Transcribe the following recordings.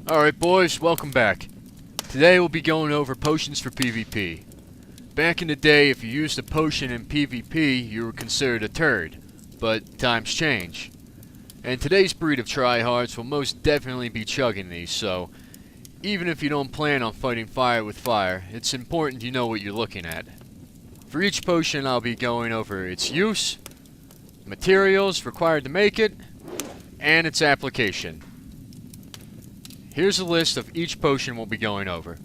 Alright boys, welcome back. Today we'll be going over potions for PvP. Back in the day, if you used a potion in PvP, you were considered a turd. But times change. And today's breed of tryhards will most definitely be chugging these, so even if you don't plan on fighting fire with fire, it's important you know what you're looking at. For each potion I'll be going over its use, materials required to make it, and its application. Here's a list of each potion we'll be going over.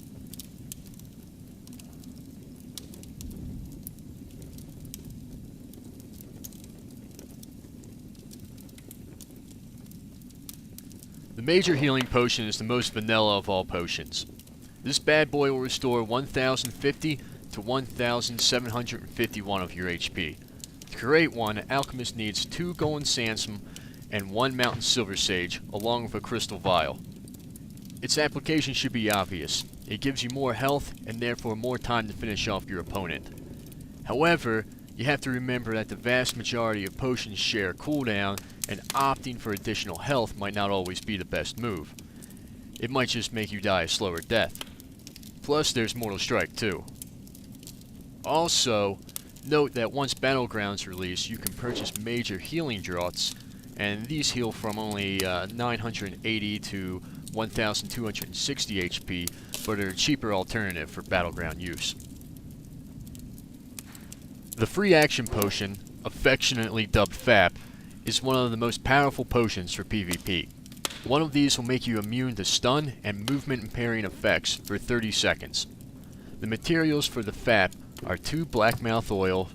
The major healing potion is the most vanilla of all potions. This bad boy will restore 1050 to 1751 of your HP. To create one, Alchemist needs 2 golden sandstorm and 1 mountain silver sage, along with a crystal vial. Its application should be obvious. It gives you more health and therefore more time to finish off your opponent. However, you have to remember that the vast majority of potions share cooldown, and opting for additional health might not always be the best move. It might just make you die a slower death. Plus there's Mortal Strike too. Also, note that once Battlegrounds release, you can purchase major healing draughts, and these heal from only 980 to 1260 HP, but are a cheaper alternative for battleground use. The free action potion, affectionately dubbed FAP, is one of the most powerful potions for PvP. One of these will make you immune to stun and movement impairing effects for 30 seconds. The materials for the FAP are 2 blackmouth oil,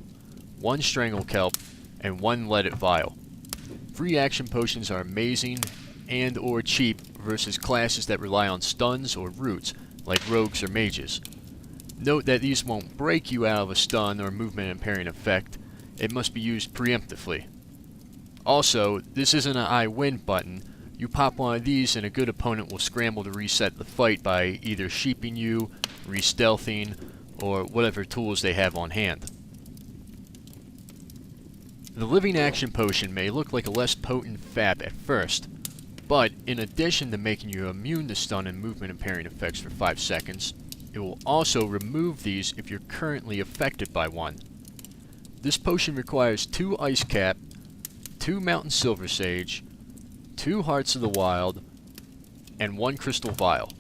1 strangle kelp, and 1 leaded vial. Free action potions are amazing and or cheap versus classes that rely on stuns or roots, like rogues or mages. Note that these won't break you out of a stun or movement impairing effect. It must be used preemptively. Also, this isn't an I win button. You pop one of these and a good opponent will scramble to reset the fight by either sheeping you, re-stealthing, or whatever tools they have on hand. The living action potion may look like a less potent FAP at first, but in addition to making you immune to stun and movement impairing effects for 5 seconds, it will also remove these if you're currently affected by one. This potion requires 2 ice cap, 2 mountain silver sage, 2 hearts of the wild, and 1 crystal vial.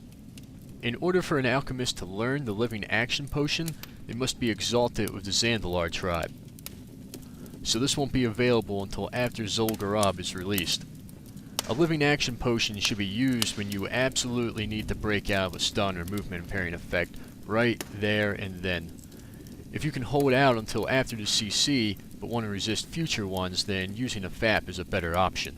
In order for an alchemist to learn the living action potion, they must be exalted with the Zandalar tribe. So this won't be available until after Zul'Gurub is released. A living action potion should be used when you absolutely need to break out of a stun or movement impairing effect right there and then. If you can hold out until after the CC, but want to resist future ones, then using a FAP is a better option.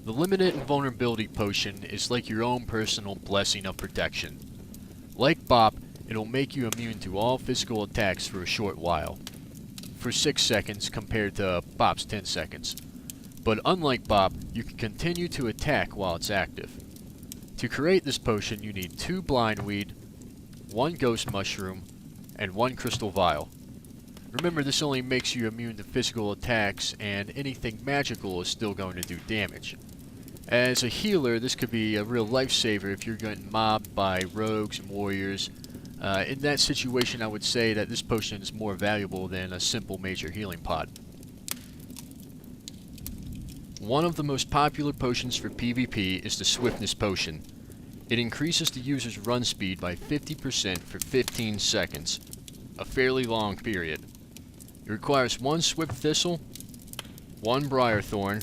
The limited Invulnerability Potion is like your own personal blessing of protection. Like Bop, it'll make you immune to all physical attacks for a short while. For 6 seconds compared to Bop's 10 seconds. But unlike Bop, you can continue to attack while it's active. To create this potion you need 2 blindweed, 1 ghost mushroom, and 1 crystal vial. Remember, this only makes you immune to physical attacks, and anything magical is still going to do damage. As a healer, this could be a real lifesaver if you're getting mobbed by rogues and warriors. In that situation, I would say that this potion is more valuable than a simple major healing pot. One of the most popular potions for PvP is the Swiftness Potion. It increases the user's run speed by 50% for 15 seconds, a fairly long period. It requires 1 Swift Thistle, 1 Briarthorn,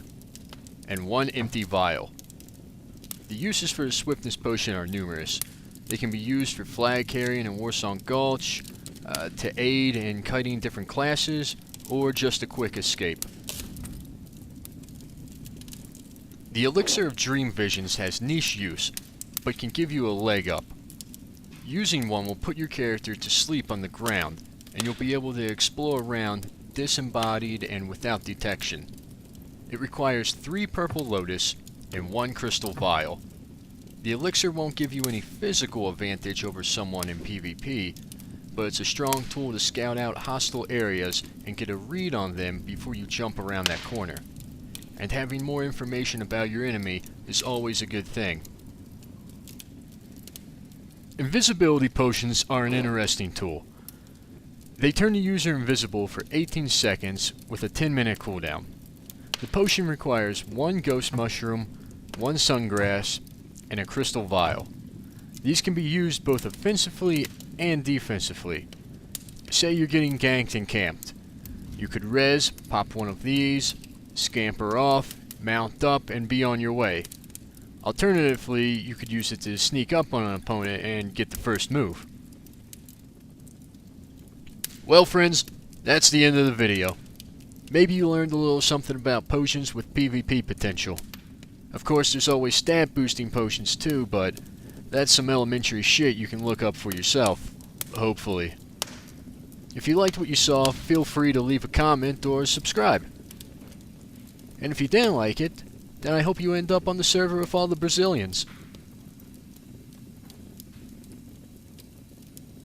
and 1 empty vial. The uses for the Swiftness Potion are numerous. They can be used for flag carrying in Warsong Gulch, to aid in kiting different classes, or just a quick escape. The Elixir of Dream Visions has niche use, but can give you a leg up. Using one will put your character to sleep on the ground, and you'll be able to explore around disembodied and without detection. It requires 3 purple lotus and 1 crystal vial. The elixir won't give you any physical advantage over someone in PvP, but it's a strong tool to scout out hostile areas and get a read on them before you jump around that corner. And having more information about your enemy is always a good thing. Invisibility potions are an interesting tool. They turn the user invisible for 18 seconds with a 10-minute cooldown. The potion requires 1 ghost mushroom, 1 sungrass, and a crystal vial. These can be used both offensively and defensively. Say you're getting ganked and camped. You could res, pop one of these, scamper off, mount up, and be on your way. Alternatively, you could use it to sneak up on an opponent and get the first move. Well friends, that's the end of the video. Maybe you learned a little something about potions with PvP potential. Of course, there's always stat boosting potions too, but that's some elementary shit you can look up for yourself. Hopefully. If you liked what you saw, feel free to leave a comment or subscribe. And if you didn't like it, then I hope you end up on the server with all the Brazilians.